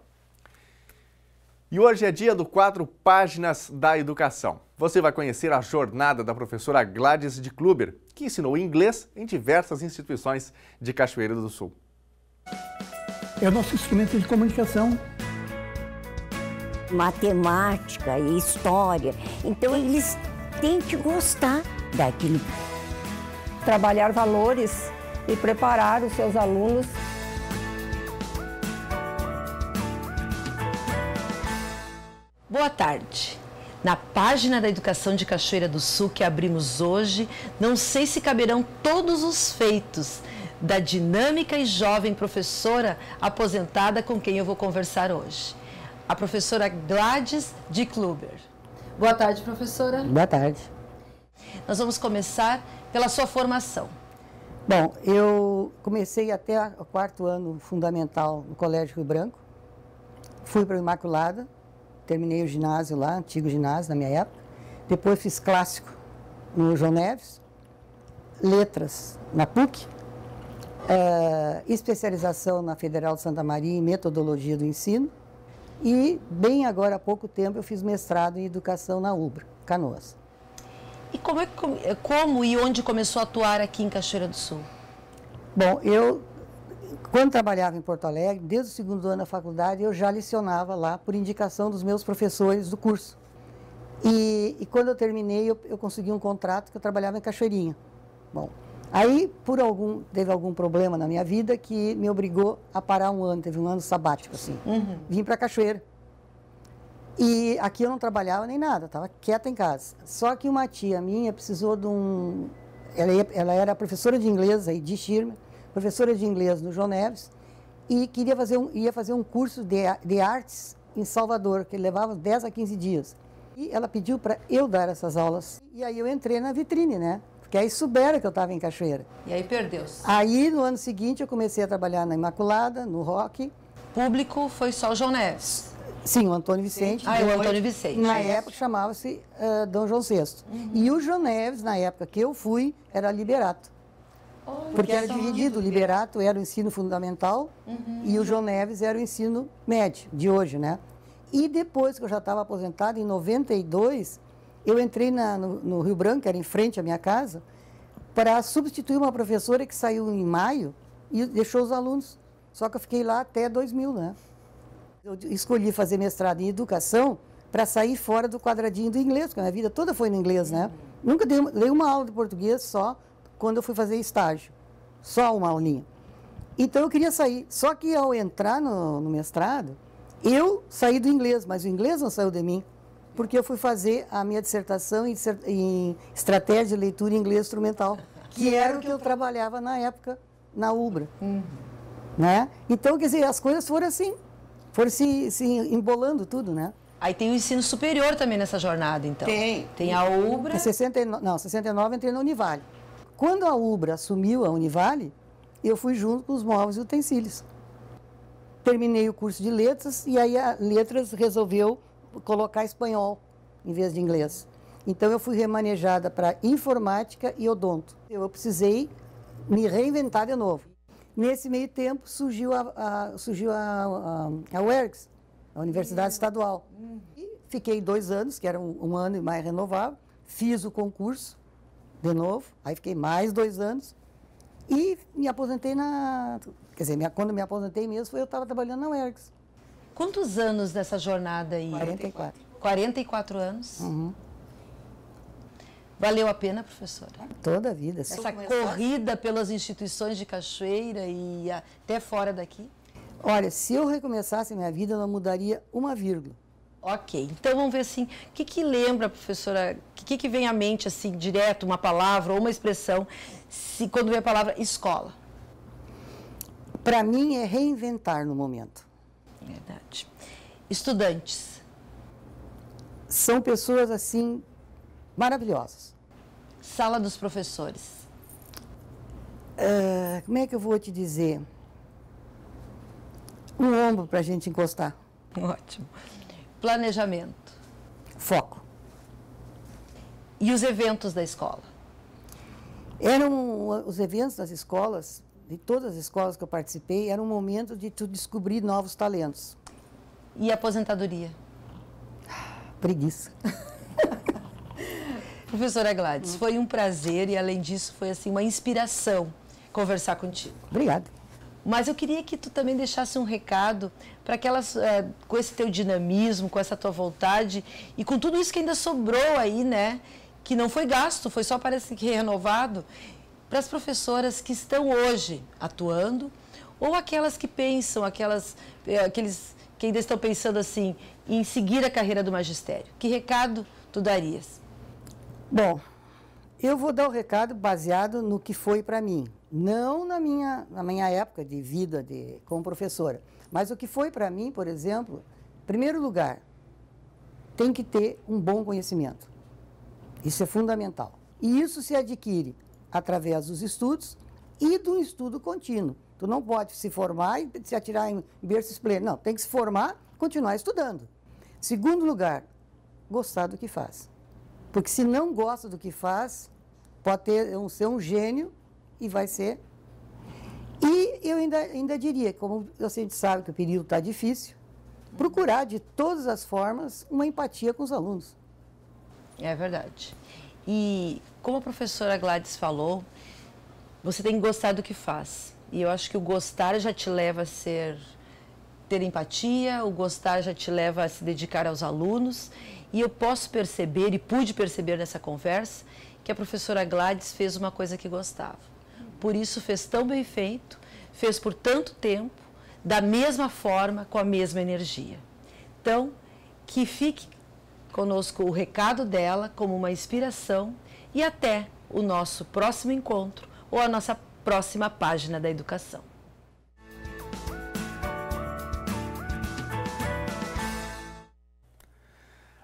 E hoje é dia do quadro Páginas da Educação. Você vai conhecer a jornada da professora Gladys de Kluber, que ensinou inglês em diversas instituições de Cachoeira do Sul. É o nosso instrumento de comunicação. Matemática e história. Então, eles têm que gostar daquilo. Trabalhar valores e preparar os seus alunos. Boa tarde. Na página da Educação de Cachoeira do Sul que abrimos hoje, não sei se caberão todos os feitos da dinâmica e jovem professora aposentada com quem eu vou conversar hoje. A professora Gladys de Kluber. Boa tarde, professora. Boa tarde. Nós vamos começar pela sua formação. Bom, eu comecei até o 4º ano fundamental no Colégio Rio Branco. Fui para a Imaculada, terminei o ginásio lá, antigo ginásio na minha época. Depois fiz clássico no João Neves, letras na PUC, especialização na Federal de Santa Maria em metodologia do ensino. E, bem agora, há pouco tempo, eu fiz mestrado em educação na UBRA, Canoas. E como e onde começou a atuar aqui em Cachoeira do Sul? Bom, eu, quando trabalhava em Porto Alegre, desde o 2º ano da faculdade, eu já lecionava lá por indicação dos meus professores do curso. E quando eu terminei, eu consegui um contrato que eu trabalhava em Cachoeirinha. Bom, aí, teve algum problema na minha vida que me obrigou a parar um ano, teve um ano sabático, assim. Vim para Cachoeira. E aqui eu não trabalhava nem nada, estava quieta em casa. Só que uma tia minha precisou de um... Ela era professora de inglês aí de Schirmer, professora de inglês no João Neves, e ia fazer um curso de artes em Salvador, que levava 10 a 15 dias. E ela pediu para eu dar essas aulas. E aí eu entrei na vitrine, né? Porque aí souberam que eu estava em Cachoeira. E aí perdeu-se. Aí, no ano seguinte, eu comecei a trabalhar na Imaculada, no Rock. Público foi só o João Neves? Sim, o Antônio Vicente. O Antônio Vicente. Na época chamava-se Dom João VI. E o João Neves, na época que eu fui, era Liberato. Porque era dividido, o Liberato era o ensino fundamental e o João Neves era o ensino médio, de hoje, né? E depois que eu já estava aposentado, em 92, eu entrei no Rio Branco, que era em frente à minha casa, para substituir uma professora que saiu em maio e deixou os alunos. Só que eu fiquei lá até 2000, né? Eu escolhi fazer mestrado em educação para sair fora do quadradinho do inglês, porque a minha vida toda foi no inglês, né? Nunca dei uma aula de português só quando eu fui fazer estágio. Só uma aulinha. Então eu queria sair. Só que ao entrar no mestrado, eu saí do inglês, mas o inglês não saiu de mim. Porque eu fui fazer a minha dissertação em estratégia de leitura em inglês instrumental, que era o que eu trabalhava na época na UBRA. Né? Então, quer dizer, as coisas foram assim, foram se embolando tudo, né? Aí tem o ensino superior também nessa jornada, então. Tem a UBRA. Em 69 eu entrei na Univale. Quando a UBRA assumiu a Univale, eu fui junto com os móveis e utensílios. Terminei o curso de letras e aí a letras resolveu colocar espanhol em vez de inglês. Então eu fui remanejada para informática e odonto. Eu precisei me reinventar de novo. Nesse meio tempo surgiu a UERGS, a Universidade Estadual. E fiquei 2 anos, que era um ano e mais renovável, fiz o concurso de novo, aí fiquei mais 2 anos e me aposentei quer dizer, quando me aposentei mesmo, eu estava trabalhando na UERGS. Quantos anos dessa jornada aí? 44. 44 anos? Uhum. Valeu a pena, professora? Toda a vida. Essa corrida pelas instituições de Cachoeira e até fora daqui? Olha, se eu recomeçasse a minha vida, eu não mudaria uma vírgula. Ok, então vamos ver assim, o que lembra, professora, o que vem à mente, assim, direto, uma palavra ou uma expressão, quando vem a palavra escola? Para mim é reinventar no momento. Verdade. Estudantes? São pessoas, assim, maravilhosas. Sala dos professores? Como é que eu vou te dizer? Um ombro para a gente encostar. Ótimo. Planejamento? Foco. E os eventos da escola? Os eventos das escolas, de todas as escolas que eu participei, era um momento de tu descobrir novos talentos. E a aposentadoria? Preguiça. Professora Gladys, foi um prazer e, além disso, foi assim uma inspiração conversar contigo. Obrigada. Mas eu queria que tu também deixasse um recado para aquelas, com esse teu dinamismo, com essa tua vontade e com tudo isso que ainda sobrou aí, né? Que não foi gasto, foi só parece que renovado, para as professoras que estão hoje atuando ou aquelas que pensam, aqueles que ainda estão pensando assim em seguir a carreira do magistério. Que recado tu darias? Bom, eu vou dar o recado baseado no que foi para mim. Não na minha época de vida como professora, mas o que foi para mim, por exemplo, em primeiro lugar, tem que ter um bom conhecimento. Isso é fundamental. E isso se adquire através dos estudos e do estudo contínuo. Tu não pode se formar e se atirar em berço esplêndido. Não, tem que se formar e continuar estudando. Segundo lugar, gostar do que faz. Porque se não gosta do que faz, pode ser um gênio e vai ser. E eu ainda diria, como a gente sabe que o período está difícil, procurar de todas as formas uma empatia com os alunos. É verdade. E como a professora Gladys falou, você tem que gostar do que faz. E eu acho que o gostar já te leva a ter empatia, o gostar já te leva a se dedicar aos alunos. E eu posso perceber, e pude perceber nessa conversa, que a professora Gladys fez uma coisa que gostava. Por isso fez tão bem feito, fez por tanto tempo, da mesma forma, com a mesma energia. Então, que fique conosco o recado dela como uma inspiração e até o nosso próximo encontro ou a nossa próxima página da educação.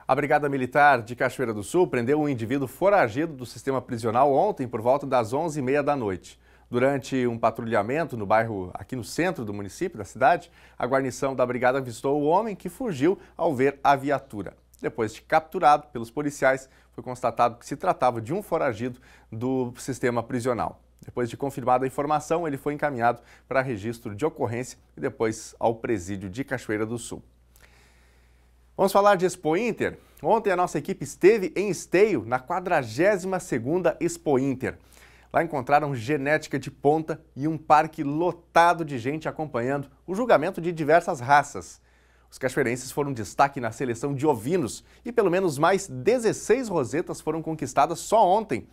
A Brigada Militar de Cachoeira do Sul prendeu um indivíduo foragido do sistema prisional ontem por volta das 11h30 da noite. Durante um patrulhamento no bairro, aqui no centro do município da cidade, a guarnição da brigada avistou o homem que fugiu ao ver a viatura. Depois de capturado pelos policiais, foi constatado que se tratava de um foragido do sistema prisional. Depois de confirmada a informação, ele foi encaminhado para registro de ocorrência e depois ao presídio de Cachoeira do Sul. Vamos falar de Expo Inter? Ontem a nossa equipe esteve em Esteio, na 42ª Expo Inter. Lá encontraram genética de ponta e um parque lotado de gente acompanhando o julgamento de diversas raças. Os cachoeirenses foram destaque na seleção de ovinos e pelo menos mais 16 rosetas foram conquistadas só ontem.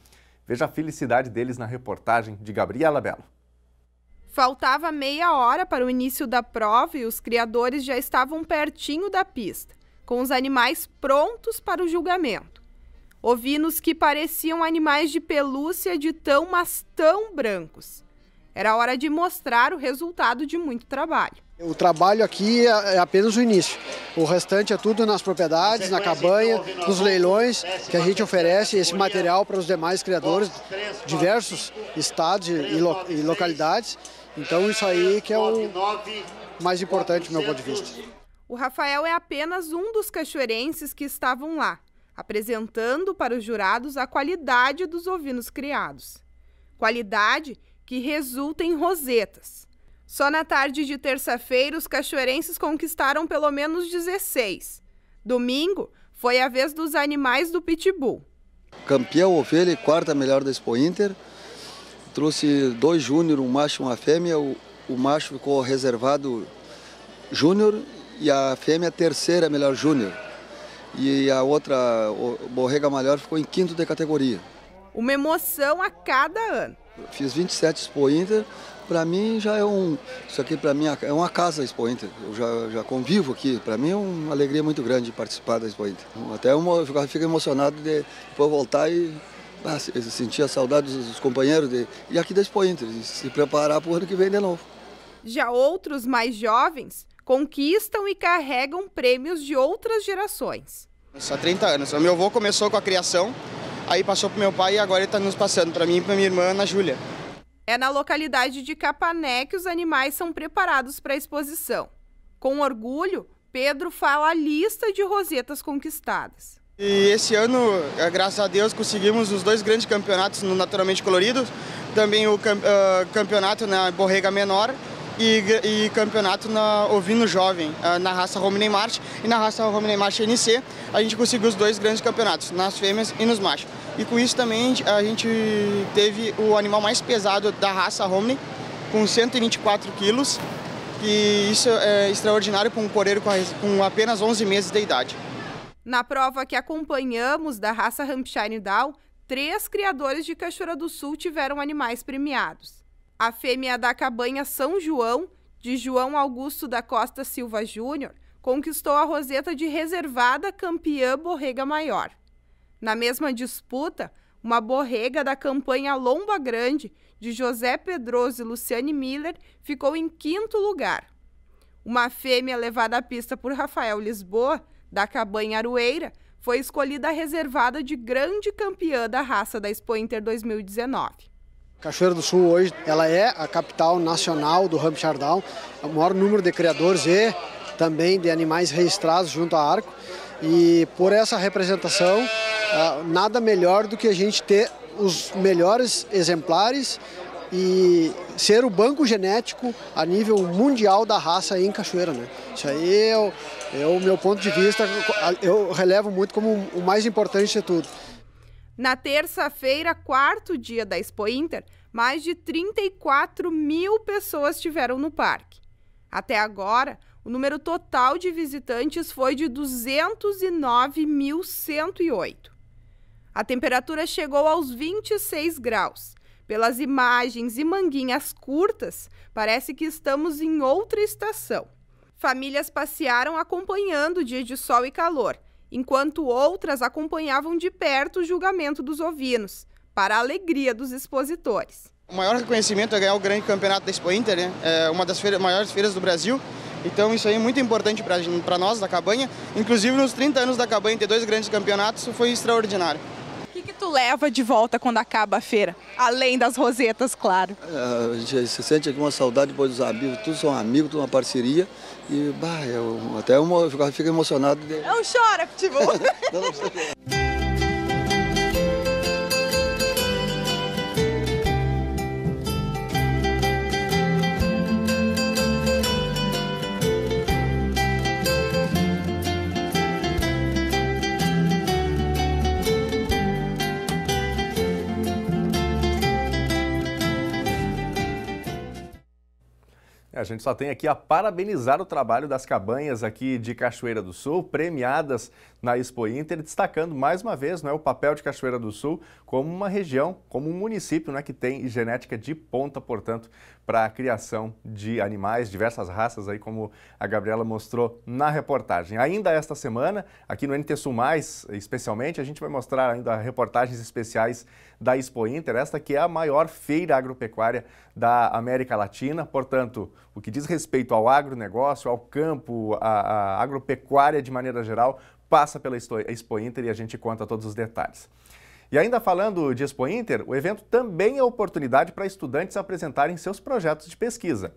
Veja a felicidade deles na reportagem de Gabriela Belo. Faltava meia hora para o início da prova e os criadores já estavam pertinho da pista, com os animais prontos para o julgamento. Ovinos que pareciam animais de pelúcia de tão, mas tão brancos. Era hora de mostrar o resultado de muito trabalho. O trabalho aqui é apenas o início. O restante é tudo nas propriedades, na cabanha, nos leilões, que a gente oferece esse material para os demais criadores de diversos estados e localidades. Então isso aí que é o mais importante do meu ponto de vista. O Rafael é apenas um dos cachoeirenses que estavam lá, apresentando para os jurados a qualidade dos ovinos criados. Qualidade que resulta em rosetas. Só na tarde de terça-feira, os cachoeirenses conquistaram pelo menos 16. Domingo, Foi a vez dos animais do Pitbull. Campeão ovelha e quarta melhor da Expo Inter. Trouxe 2 júnior, um macho e uma fêmea. O macho ficou reservado júnior e a fêmea terceira melhor júnior. E a outra, borrega maior, ficou em quinto de categoria. Uma emoção a cada ano. Fiz 27 Expo Inter. Para mim já é isso aqui para mim é uma casa Expo Inter. Eu já convivo aqui. Para mim é uma alegria muito grande participar da Expo Inter. Até eu fico emocionado de depois voltar e sentir a saudade dos companheiros e aqui da Expo Inter e se preparar para o ano que vem de novo. Já outros mais jovens conquistam e carregam prêmios de outras gerações. Há 30 anos. O meu avô começou com a criação, aí passou para o meu pai e agora ele está nos passando para mim e para minha irmã, Ana Júlia. É na localidade de Capané que os animais são preparados para a exposição. Com orgulho, Pedro fala a lista de rosetas conquistadas. E esse ano, graças a Deus, conseguimos os 2 grandes campeonatos no Naturalmente Colorido, também o campeonato na borrega menor e campeonato na ovino jovem, na raça Romney March e na raça Romney March NC. A gente conseguiu os 2 grandes campeonatos, nas fêmeas e nos machos. E com isso também a gente teve o animal mais pesado da raça Romney, com 124 quilos, e isso é extraordinário para um coreiro com apenas 11 meses de idade. Na prova que acompanhamos da raça Hampshire Down, 3 criadores de Cachoeira do Sul tiveram animais premiados. A fêmea da cabanha São João, de João Augusto da Costa Silva Júnior, conquistou a roseta de reservada campeã borrega maior. Na mesma disputa, uma borrega da campanha Lomba Grande, de José Pedroso e Luciane Miller, ficou em 5º lugar. Uma fêmea levada à pista por Rafael Lisboa, da cabanha Aroeira, foi escolhida a reservada de grande campeã da raça da Expo Inter 2019. Cachoeira do Sul hoje ela é a capital nacional do Hampshire Down, o maior número de criadores e também de animais registrados junto à Arco. E por essa representação, nada melhor do que a gente ter os melhores exemplares e ser o banco genético a nível mundial da raça em Cachoeira, né? Isso aí é o meu ponto de vista, eu relevo muito como o mais importante de tudo. Na terça-feira, 4º dia da Expo Inter, mais de 34 mil pessoas estiveram no parque. Até agora, o número total de visitantes foi de 209.108. A temperatura chegou aos 26 graus. Pelas imagens e manguinhas curtas, parece que estamos em outra estação. Famílias passearam acompanhando o dia de sol e calor, enquanto outras acompanhavam de perto o julgamento dos ovinos, para a alegria dos expositores. O maior reconhecimento é ganhar o grande campeonato da Expo Inter, né? É uma das maiores feiras do Brasil. Então isso aí é muito importante para nós da cabanha. Inclusive nos 30 anos da cabanha ter 2 grandes campeonatos foi extraordinário. O que tu leva de volta quando acaba a feira? Além das rosetas, claro. A gente se sente aqui uma saudade depois dos amigos, todos são amigos, tudo uma parceria. E eu fico emocionado. Não chora, Pitbull! A gente só tem aqui a parabenizar o trabalho das cabanhas aqui de Cachoeira do Sul, premiadas na Expo Inter, destacando mais uma vez, né, o papel de Cachoeira do Sul como uma região, como um município, né, que tem genética de ponta, portanto, para a criação de animais, diversas raças, aí, como a Gabriela mostrou na reportagem. Ainda esta semana, aqui no NT Sul Mais, especialmente, a gente vai mostrar ainda reportagens especiais da Expo Inter, esta que é a maior feira agropecuária da América Latina, portanto, o que diz respeito ao agronegócio, ao campo, à agropecuária de maneira geral, passa pela Expo Inter e a gente conta todos os detalhes. E ainda falando de Expo Inter, o evento também é oportunidade para estudantes apresentarem seus projetos de pesquisa.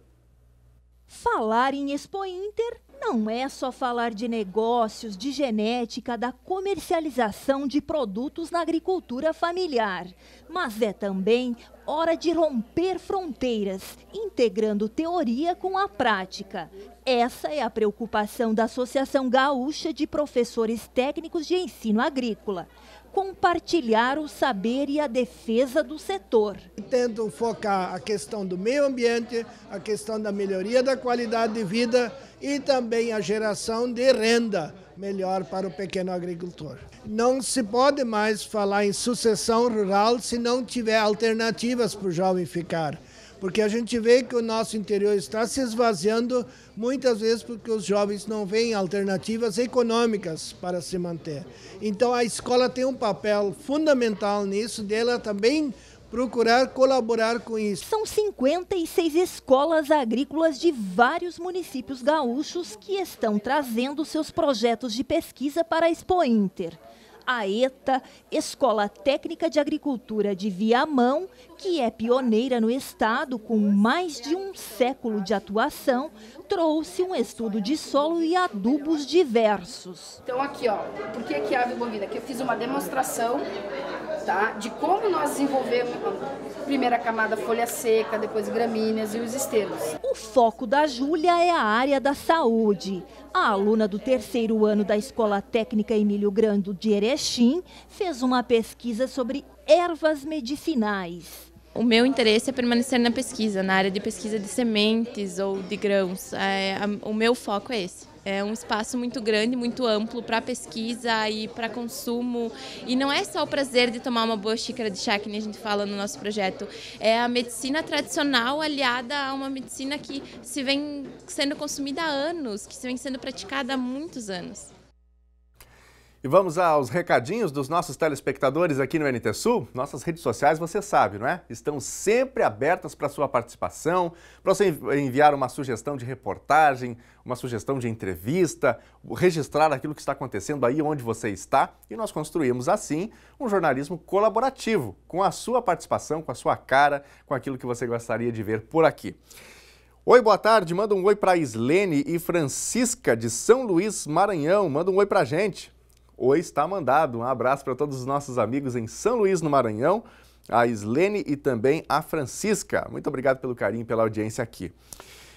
Falar em Expo Inter Não é só falar de negócios, de genética, da comercialização de produtos na agricultura familiar, mas é também hora de romper fronteiras, integrando teoria com a prática. Essa é a preocupação da Associação Gaúcha de Professores Técnicos de Ensino Agrícola. Compartilhar o saber e a defesa do setor. Tento focar a questão do meio ambiente, a questão da melhoria da qualidade de vida e também a geração de renda melhor para o pequeno agricultor. Não se pode mais falar em sucessão rural se não tiver alternativas para o jovem ficar. Porque a gente vê que o nosso interior está se esvaziando muitas vezes porque os jovens não veem alternativas econômicas para se manter. Então a escola tem um papel fundamental nisso, dela também procurar colaborar com isso. São 56 escolas agrícolas de vários municípios gaúchos que estão trazendo seus projetos de pesquisa para a Expo Inter. A ETA, Escola Técnica de Agricultura de Viamão, que é pioneira no estado com mais de um século de atuação, trouxe um estudo de solo e adubos diversos. Então aqui, ó, por que a ave bovina? Aqui eu fiz uma demonstração, tá, de como nós desenvolvemos a primeira camada folha seca, depois gramíneas e os esternos. O foco da Júlia é a área da saúde. A aluna do 3º ano da Escola Técnica Emílio Grando de Erechim fez uma pesquisa sobre ervas medicinais. O meu interesse é permanecer na pesquisa, na área de pesquisa de sementes ou de grãos. O meu foco é esse. É um espaço muito grande, muito amplo para pesquisa e para consumo. E não é só o prazer de tomar uma boa xícara de chá, que nem a gente fala no nosso projeto. É a medicina tradicional aliada a uma medicina que se vem sendo consumida há anos, que se vem sendo praticada há muitos anos. E vamos aos recadinhos dos nossos telespectadores aqui no NT Sul. Nossas redes sociais, você sabe, não é? Estão sempre abertas para sua participação, para você enviar uma sugestão de reportagem, uma sugestão de entrevista, registrar aquilo que está acontecendo aí onde você está. E nós construímos, assim, um jornalismo colaborativo, com a sua participação, com a sua cara, com aquilo que você gostaria de ver por aqui. Oi, boa tarde. Manda um oi para Islene e Francisca de São Luís, Maranhão. Manda um oi para a gente. Oi, está mandado. Um abraço para todos os nossos amigos em São Luís, no Maranhão, a Islene e também a Francisca. Muito obrigado pelo carinho e pela audiência aqui.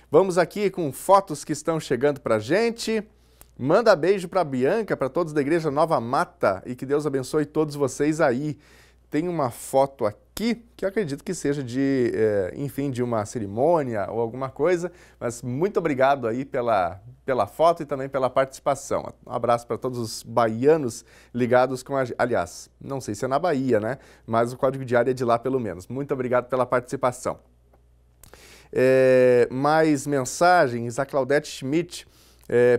Vamos aqui com fotos que estão chegando para a gente. Manda beijo para a Bianca, para todos da Igreja Nova Mata e que Deus abençoe todos vocês aí. Tem uma foto aqui que eu acredito que seja de, enfim, de uma cerimônia ou alguma coisa, mas muito obrigado aí pela foto e também pela participação. Um abraço para todos os baianos ligados com aliás, não sei se é na Bahia, né? Mas o código de área é de lá pelo menos. Muito obrigado pela participação. Mais mensagens, a Claudete Schmidt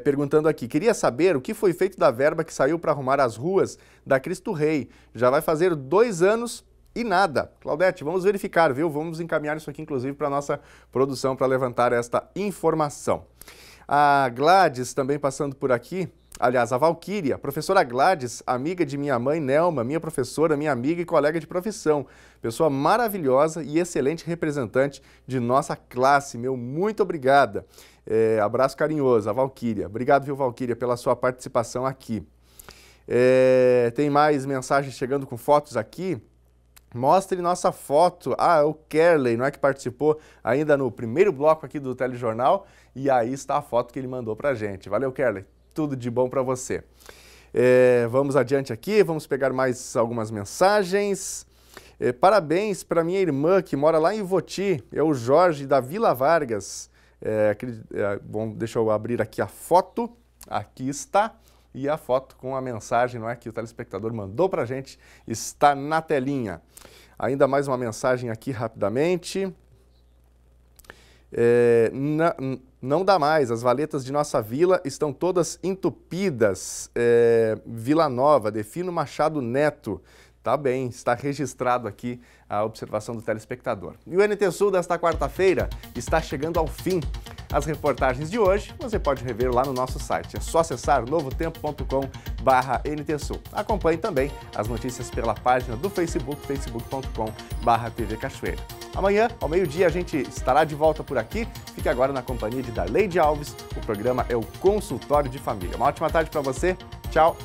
perguntando aqui, queria saber o que foi feito da verba que saiu para arrumar as ruas da Cristo Rei. Já vai fazer 2 anos e nada. Claudete, vamos verificar, viu? Vamos encaminhar isso aqui, inclusive, para a nossa produção, para levantar esta informação. A Gladys também passando por aqui, aliás, a Valquíria, professora Gladys, amiga de minha mãe Nelma, minha professora, minha amiga e colega de profissão. Pessoa maravilhosa e excelente representante de nossa classe. Meu muito obrigada. Abraço carinhoso, a Valquíria. Obrigado, viu, Valquíria, pela sua participação aqui. Tem mais mensagens chegando com fotos aqui. Mostre nossa foto. Ah, o Kerley, não é, que participou ainda no primeiro bloco aqui do telejornal. E aí está a foto que ele mandou pra gente. Valeu, Kerley. Tudo de bom para você. Vamos adiante aqui, vamos pegar mais algumas mensagens. Parabéns para minha irmã que mora lá em Voti, é o Jorge da Vila Vargas. Bom, deixa eu abrir aqui a foto. Aqui está. E a foto com a mensagem, não é, que o telespectador mandou para a gente, está na telinha. Ainda mais uma mensagem aqui rapidamente. Não dá mais, as valetas de nossa vila estão todas entupidas. Vila Nova, Defino Machado Neto. Tá bem, está registrado aqui a observação do telespectador. E o NT Sul desta quarta-feira está chegando ao fim. As reportagens de hoje você pode rever lá no nosso site. É só acessar novotempo.com/NTSul. Acompanhe também as notícias pela página do Facebook, facebook.com/TV Cachoeira. Amanhã, ao meio-dia, a gente estará de volta por aqui. Fique agora na companhia de Darleide Alves. O programa é o Consultório de Família. Uma ótima tarde para você. Tchau!